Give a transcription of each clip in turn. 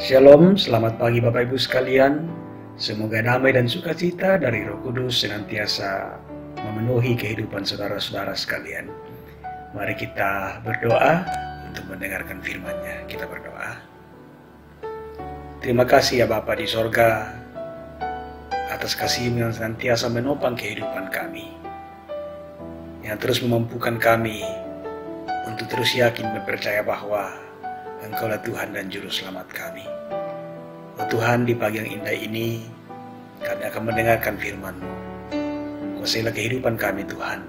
Shalom, selamat pagi Bapak Ibu sekalian. Semoga damai dan sukacita dari Roh Kudus senantiasa memenuhi kehidupan saudara-saudara sekalian. Mari kita berdoa untuk mendengarkan firman-Nya. Kita berdoa. Terima kasih ya Bapa di sorga atas kasih-Mu yang senantiasa menopang kehidupan kami, yang terus memampukan kami untuk terus yakin dan percaya bahwa Engkaulah Tuhan dan Juru Selamat kami. Oh Tuhan, di pagi yang indah ini, kami akan mendengarkan firman-Mu. Kuasailah kehidupan kami Tuhan,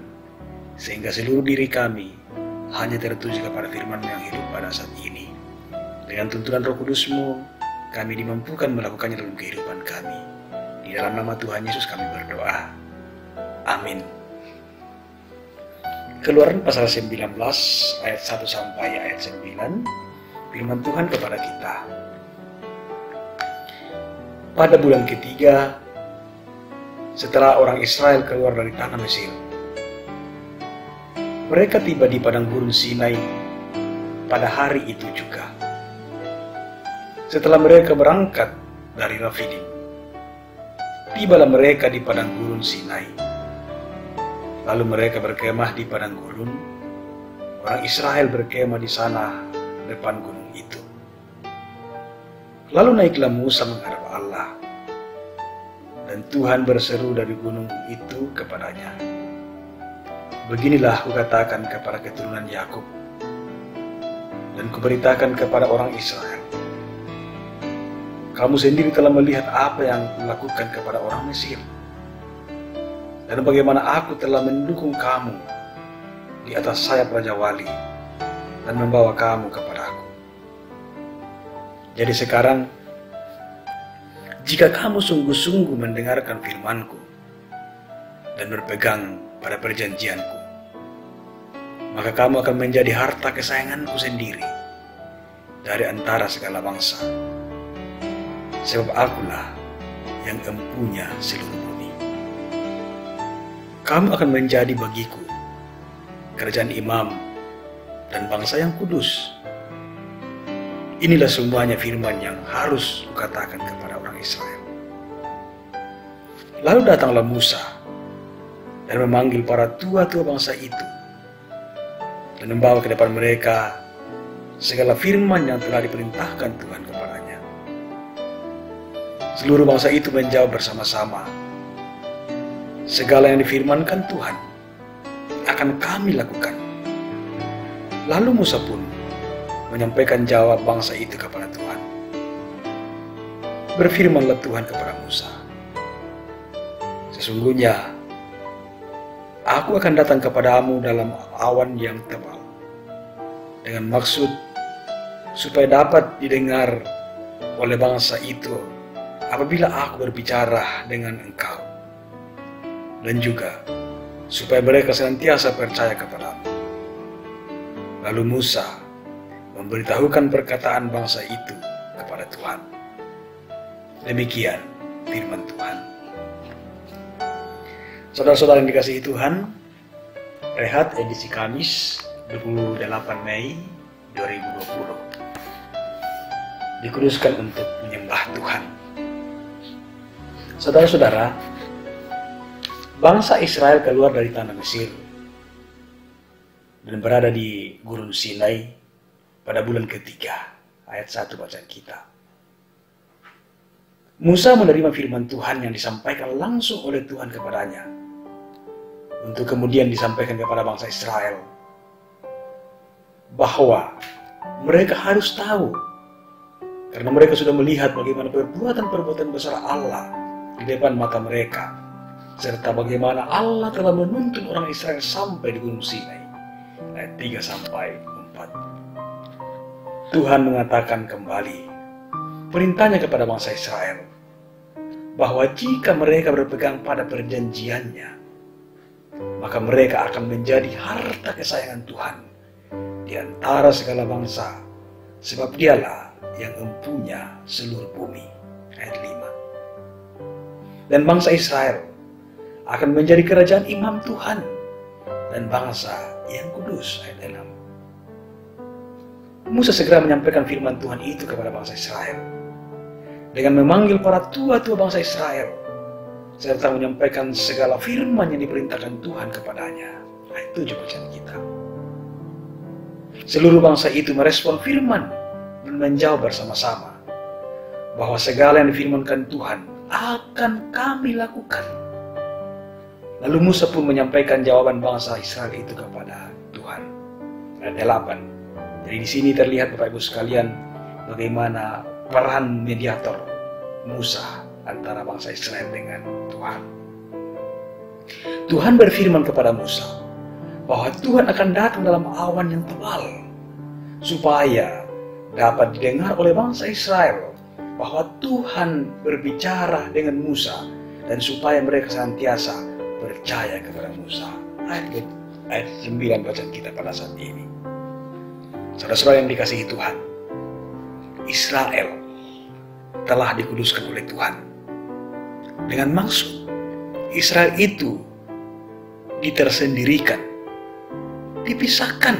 sehingga seluruh diri kami hanya tertuju kepada firman-Mu yang hidup pada saat ini. Dengan tuntunan Roh Kudus-Mu, kami dimampukan melakukannya dalam kehidupan kami. Di dalam nama Tuhan Yesus kami berdoa. Amin. Keluaran pasal 19 ayat 1 sampai ayat 9. Firman Tuhan kepada kita. Pada bulan ketiga, setelah orang Israel keluar dari tanah Mesir, mereka tiba di padang gurun Sinai pada hari itu juga. Setelah mereka berangkat dari Rafidim, tibalah mereka di padang gurun Sinai. Lalu mereka berkemah di padang gurun. Orang Israel berkemah di sana depan gunung itu. Lalu naiklah Musa menghadap Allah, dan Tuhan berseru dari gunung itu kepadanya, "Beginilah kukatakan kepada keturunan Yakub, dan kuberitakan kepada orang Israel, kamu sendiri telah melihat apa yang kulakukan kepada orang Mesir, dan bagaimana aku telah mendukung kamu di atas sayap Raja Wali, dan membawa kamu kepadaku. Jadi sekarang, jika kamu sungguh-sungguh mendengarkan firman-Ku dan berpegang pada perjanjian-Ku, maka kamu akan menjadi harta kesayangan-Ku sendiri dari antara segala bangsa. Sebab Akulah yang empunya seluruh bumi. Kamu akan menjadi bagiku kerajaan imam dan bangsa yang kudus. Inilah semuanya firman yang harus kukatakan kepada orang Israel." Lalu datanglah Musa dan memanggil para tua-tua bangsa itu dan membawa ke depan mereka segala firman yang telah diperintahkan Tuhan kepadanya. Seluruh bangsa itu menjawab bersama-sama, "Segala yang difirmankan Tuhan akan kami lakukan." Lalu Musa pun menyampaikan jawab bangsa itu kepada Tuhan. Berfirmanlah Tuhan kepada Musa, "Sesungguhnya aku akan datang kepadamu dalam awan yang tebal, dengan maksud supaya dapat didengar oleh bangsa itu apabila aku berbicara dengan engkau, dan juga supaya mereka senantiasa percaya kepadamu." Lalu Musa memberitahukan perkataan bangsa itu kepada Tuhan. Demikian firman Tuhan. Saudara-saudara yang dikasihi Tuhan, Rehat edisi Kamis 28 Mei 2020 dikuduskan untuk menyembah Tuhan. Saudara-saudara, bangsa Israel keluar dari tanah Mesir dan berada di gurun Sinai pada bulan ketiga, ayat 1 bacaan kita. Musa menerima firman Tuhan yang disampaikan langsung oleh Tuhan kepadanya, untuk kemudian disampaikan kepada bangsa Israel, bahwa mereka harus tahu, karena mereka sudah melihat bagaimana perbuatan-perbuatan besar Allah di depan mata mereka, serta bagaimana Allah telah menuntun orang Israel sampai di gunung Sinai, ayat 3 sampai 4. Tuhan mengatakan kembali perintahnya kepada bangsa Israel, bahwa jika mereka berpegang pada perjanjiannya, maka mereka akan menjadi harta kesayangan Tuhan di antara segala bangsa, sebab Dialah yang empunya seluruh bumi. Ayat 5. Dan bangsa Israel akan menjadi kerajaan imam Tuhan dan bangsa yang kudus. Ayat 6. Musa segera menyampaikan firman Tuhan itu kepada bangsa Israel dengan memanggil para tua-tua bangsa Israel serta menyampaikan segala firman yang diperintahkan Tuhan kepadanya. Nah, itu juga bacaan kita. Seluruh bangsa itu merespon firman dan menjawab bersama-sama bahwa segala yang difirmankan Tuhan akan kami lakukan. Lalu Musa pun menyampaikan jawaban bangsa Israel itu kepada Tuhan. Ayat 8. Jadi di sini terlihat Bapak Ibu sekalian bagaimana peran mediator Musa antara bangsa Israel dengan Tuhan. Tuhan berfirman kepada Musa bahwa Tuhan akan datang dalam awan yang tebal supaya dapat didengar oleh bangsa Israel bahwa Tuhan berbicara dengan Musa dan supaya mereka senantiasa percaya kepada Musa. Ayat 9 bacaan kita pada saat ini. Saudara-saudara yang dikasihi Tuhan, Israel telah dikuduskan oleh Tuhan. Dengan maksud, Israel itu ditersendirikan, dipisahkan,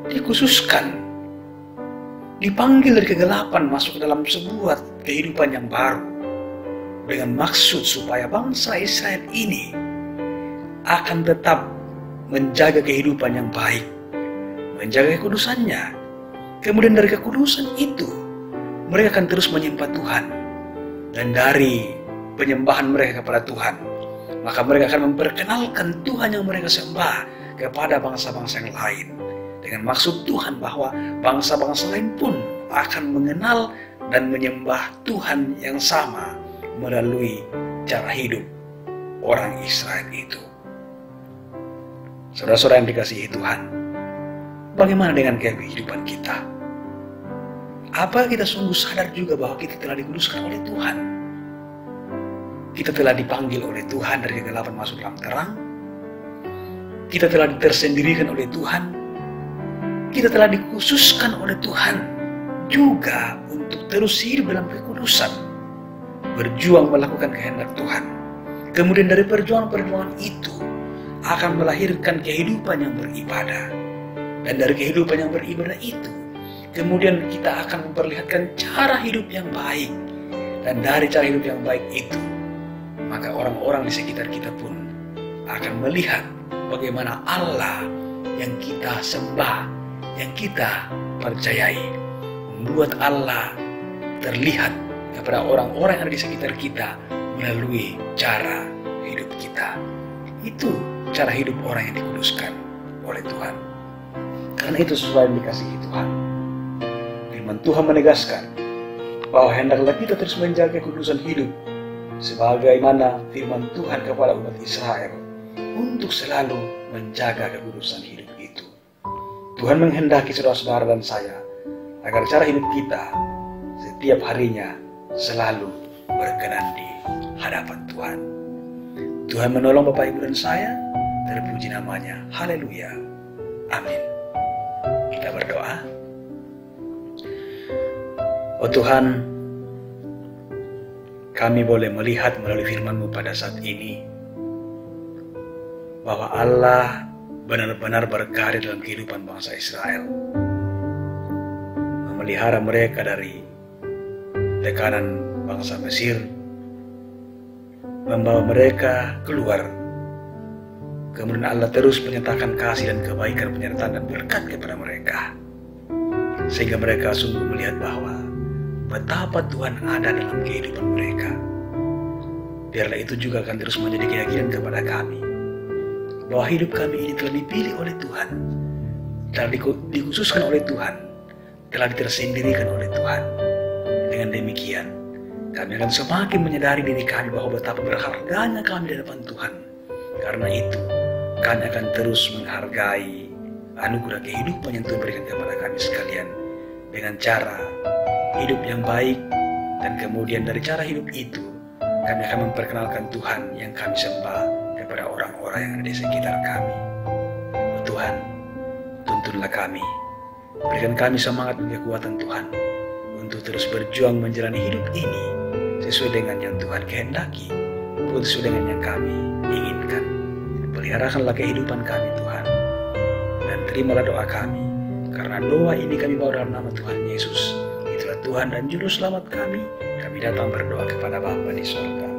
dikhususkan, dipanggil dari kegelapan masuk ke dalam sebuah kehidupan yang baru. Dengan maksud supaya bangsa Israel ini akan tetap menjaga kehidupan yang baik, menjaga kekudusannya. Kemudian dari kekudusan itu mereka akan terus menyembah Tuhan. Dan dari penyembahan mereka kepada Tuhan, maka mereka akan memperkenalkan Tuhan yang mereka sembah kepada bangsa-bangsa yang lain. Dengan maksud Tuhan bahwa bangsa-bangsa lain pun akan mengenal dan menyembah Tuhan yang sama melalui cara hidup orang Israel itu. Saudara-saudara yang dikasihi Tuhan, bagaimana dengan kehidupan kita? Apa kita sungguh sadar juga bahwa kita telah dikuduskan oleh Tuhan? Kita telah dipanggil oleh Tuhan dari kegelapan masuk dalam terang. Kita telah ditersendirikan oleh Tuhan. Kita telah dikhususkan oleh Tuhan juga untuk terus hidup dalam kekudusan, berjuang melakukan kehendak Tuhan. Kemudian dari perjuangan-perjuangan itu akan melahirkan kehidupan yang beribadah. Dan dari kehidupan yang beribadah itu, kemudian kita akan memperlihatkan cara hidup yang baik. Dan dari cara hidup yang baik itu, maka orang-orang di sekitar kita pun akan melihat bagaimana Allah yang kita sembah, yang kita percayai, membuat Allah terlihat kepada orang-orang yang ada di sekitar kita melalui cara hidup kita. Itu cara hidup orang yang dikuduskan oleh Tuhan. Karena itu sesuai yang dikasihi Tuhan. Firman Tuhan menegaskan bahwa hendaklah kita terus menjaga kekudusan hidup sebagaimana firman Tuhan kepada umat Israel untuk selalu menjaga kekudusan hidup itu. Tuhan menghendaki saudara-saudara dan saya agar cara hidup kita setiap harinya selalu berkenan di hadapan Tuhan. Tuhan menolong Bapak Ibu dan saya, terpuji namanya. Haleluya. Amin. Kita berdoa. Oh Tuhan, kami boleh melihat melalui firman-Mu pada saat ini bahwa Allah benar-benar berkarya dalam kehidupan bangsa Israel, memelihara mereka dari tekanan bangsa Mesir, membawa mereka keluar. Kemudian Allah terus menyatakan kasih dan kebaikan, penyertaan dan berkat kepada mereka, sehingga mereka sungguh melihat bahwa betapa Tuhan ada dalam kehidupan mereka. Biarlah itu juga akan terus menjadi keyakinan kepada kami bahwa hidup kami ini telah dipilih oleh Tuhan, telah dikhususkan oleh Tuhan, telah ditersendirikan oleh Tuhan. Dengan demikian, kami akan semakin menyadari diri kami bahwa betapa berharganya kami di hadapan Tuhan. Karena itu, kami akan terus menghargai anugerah kehidupan yang Tuhan berikan kepada kami sekalian dengan cara hidup yang baik. Dan kemudian dari cara hidup itu, kami akan memperkenalkan Tuhan yang kami sembah kepada orang-orang yang ada di sekitar kami. Oh Tuhan, tuntunlah kami, berikan kami semangat dan kekuatan Tuhan untuk terus berjuang menjalani hidup ini sesuai dengan yang Tuhan kehendaki, bukan sesuai dengan yang kami inginkan. Peliharakanlah kehidupan kami Tuhan, dan terimalah doa kami, Karena doa ini kami bawa dalam nama Tuhan Yesus. Itulah Tuhan dan Juru Selamat kami. Kami datang berdoa kepada Bapa di sorga.